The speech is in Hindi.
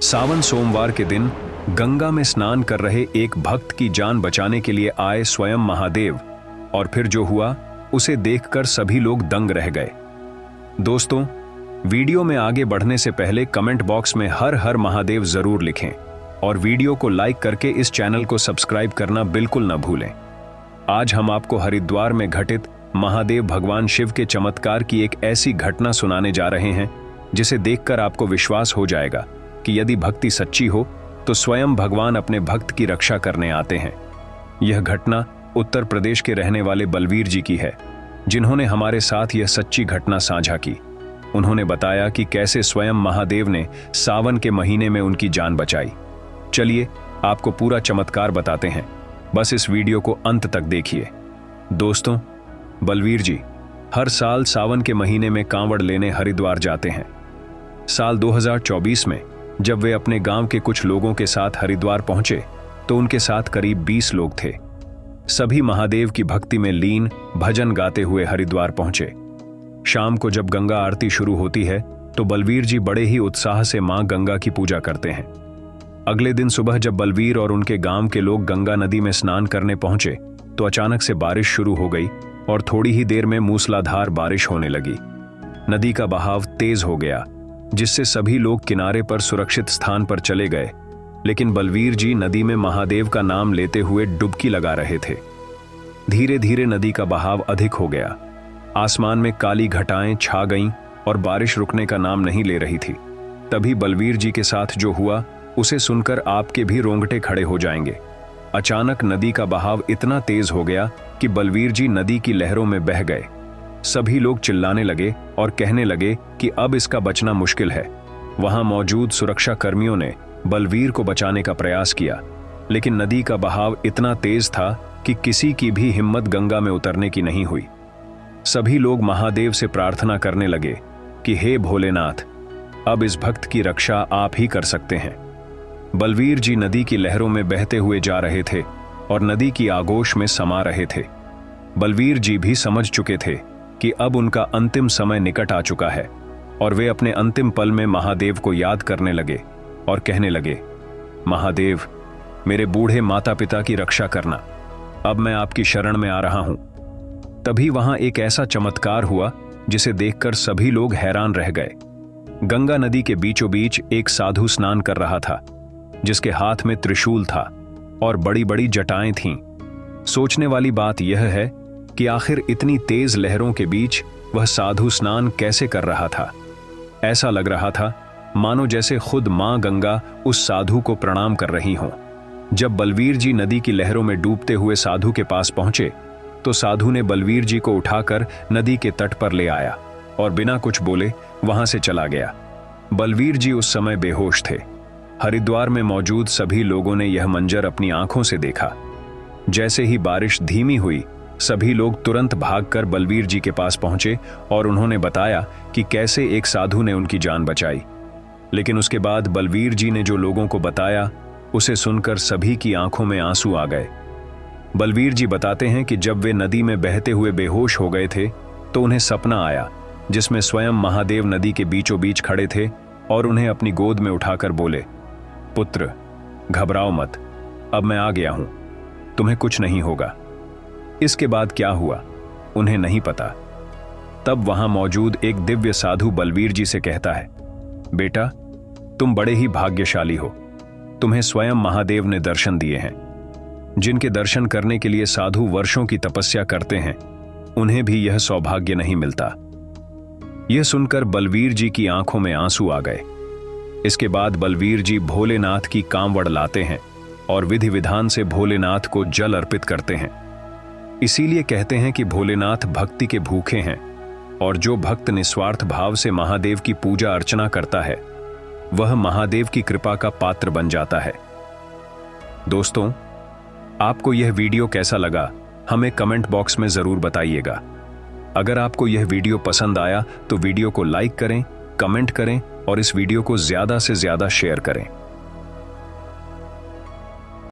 सावन सोमवार के दिन गंगा में स्नान कर रहे एक भक्त की जान बचाने के लिए आए स्वयं महादेव, और फिर जो हुआ उसे देखकर सभी लोग दंग रह गए। दोस्तों, वीडियो में आगे बढ़ने से पहले कमेंट बॉक्स में हर हर महादेव जरूर लिखें और वीडियो को लाइक करके इस चैनल को सब्सक्राइब करना बिल्कुल न भूलें। आज हम आपको हरिद्वार में घटित महादेव भगवान शिव के चमत्कार की एक ऐसी घटना सुनाने जा रहे हैं जिसे देखकर आपको विश्वास हो जाएगा कि यदि भक्ति सच्ची हो तो स्वयं भगवान अपने भक्त की रक्षा करने आते हैं। यह घटना उत्तर प्रदेश के रहने वाले बलवीर जी की है, जिन्होंने हमारे साथ यह सच्ची घटना साझा की। उन्होंने बताया कि कैसे स्वयं महादेव ने सावन के महीने में उनकी जान बचाई। चलिए आपको पूरा चमत्कार बताते हैं, बस इस वीडियो को अंत तक देखिए। दोस्तों, बलवीर जी हर साल सावन के महीने में कांवड़ लेने हरिद्वार जाते हैं। साल 2024 में जब वे अपने गांव के कुछ लोगों के साथ हरिद्वार पहुंचे तो उनके साथ करीब 20 लोग थे। सभी महादेव की भक्ति में लीन भजन गाते हुए हरिद्वार पहुंचे। शाम को जब गंगा आरती शुरू होती है तो बलवीर जी बड़े ही उत्साह से मां गंगा की पूजा करते हैं। अगले दिन सुबह जब बलवीर और उनके गांव के लोग गंगा नदी में स्नान करने पहुंचे तो अचानक से बारिश शुरू हो गई और थोड़ी ही देर में मूसलाधार बारिश होने लगी। नदी का बहाव तेज हो गया, जिससे सभी लोग किनारे पर सुरक्षित स्थान पर चले गए, लेकिन बलवीर जी नदी में महादेव का नाम लेते हुए डुबकी लगा रहे थे। धीरे धीरे नदी का बहाव अधिक हो गया, आसमान में काली घटाएं छा गईं और बारिश रुकने का नाम नहीं ले रही थी। तभी बलवीर जी के साथ जो हुआ उसे सुनकर आपके भी रोंगटे खड़े हो जाएंगे। अचानक नदी का बहाव इतना तेज हो गया कि बलवीर जी नदी की लहरों में बह गए। सभी लोग चिल्लाने लगे और कहने लगे कि अब इसका बचना मुश्किल है। वहां मौजूद सुरक्षा कर्मियों ने बलवीर को बचाने का प्रयास किया, लेकिन नदी का बहाव इतना तेज था कि किसी की भी हिम्मत गंगा में उतरने की नहीं हुई। सभी लोग महादेव से प्रार्थना करने लगे कि हे भोलेनाथ, अब इस भक्त की रक्षा आप ही कर सकते हैं। बलवीर जी नदी की लहरों में बहते हुए जा रहे थे और नदी की आगोश में समा रहे थे। बलवीर जी भी समझ चुके थे कि अब उनका अंतिम समय निकट आ चुका है और वे अपने अंतिम पल में महादेव को याद करने लगे और कहने लगे, महादेव, मेरे बूढ़े माता पिता की रक्षा करना, अब मैं आपकी शरण में आ रहा हूं। तभी वहां एक ऐसा चमत्कार हुआ जिसे देखकर सभी लोग हैरान रह गए। गंगा नदी के बीचों बीच एक साधु स्नान कर रहा था, जिसके हाथ में त्रिशूल था और बड़ी बड़ी जटाएं थीं। सोचने वाली बात यह है कि आखिर इतनी तेज लहरों के बीच वह साधु स्नान कैसे कर रहा था। ऐसा लग रहा था मानो जैसे खुद मां गंगा उस साधु को प्रणाम कर रही हों। जब बलवीर जी नदी की लहरों में डूबते हुए साधु के पास पहुंचे तो साधु ने बलवीर जी को उठाकर नदी के तट पर ले आया और बिना कुछ बोले वहां से चला गया। बलवीर जी उस समय बेहोश थे। हरिद्वार में मौजूद सभी लोगों ने यह मंजर अपनी आंखों से देखा। जैसे ही बारिश धीमी हुई, सभी लोग तुरंत भागकर बलवीर जी के पास पहुंचे और उन्होंने बताया कि कैसे एक साधु ने उनकी जान बचाई। लेकिन उसके बाद बलवीर जी ने जो लोगों को बताया उसे सुनकर सभी की आंखों में आंसू आ गए। बलवीर जी बताते हैं कि जब वे नदी में बहते हुए बेहोश हो गए थे तो उन्हें सपना आया, जिसमें स्वयं महादेव नदी के बीचों बीच खड़े थे और उन्हें अपनी गोद में उठाकर बोले, पुत्र, घबराओ मत, अब मैं आ गया हूं, तुम्हें कुछ नहीं होगा। इसके बाद क्या हुआ उन्हें नहीं पता। तब वहां मौजूद एक दिव्य साधु बलवीर जी से कहता है, बेटा, तुम बड़े ही भाग्यशाली हो, तुम्हें स्वयं महादेव ने दर्शन दिए हैं। जिनके दर्शन करने के लिए साधु वर्षों की तपस्या करते हैं, उन्हें भी यह सौभाग्य नहीं मिलता। यह सुनकर बलवीर जी की आंखों में आंसू आ गए। इसके बाद बलवीर जी भोलेनाथ की कांवड़ लाते हैं और विधि विधान से भोलेनाथ को जल अर्पित करते हैं। इसीलिए कहते हैं कि भोलेनाथ भक्ति के भूखे हैं और जो भक्त निस्वार्थ भाव से महादेव की पूजा अर्चना करता है वह महादेव की कृपा का पात्र बन जाता है। दोस्तों, आपको यह वीडियो कैसा लगा हमें कमेंट बॉक्स में जरूर बताइएगा। अगर आपको यह वीडियो पसंद आया तो वीडियो को लाइक करें, कमेंट करें और इस वीडियो को ज्यादा से ज्यादा शेयर करें।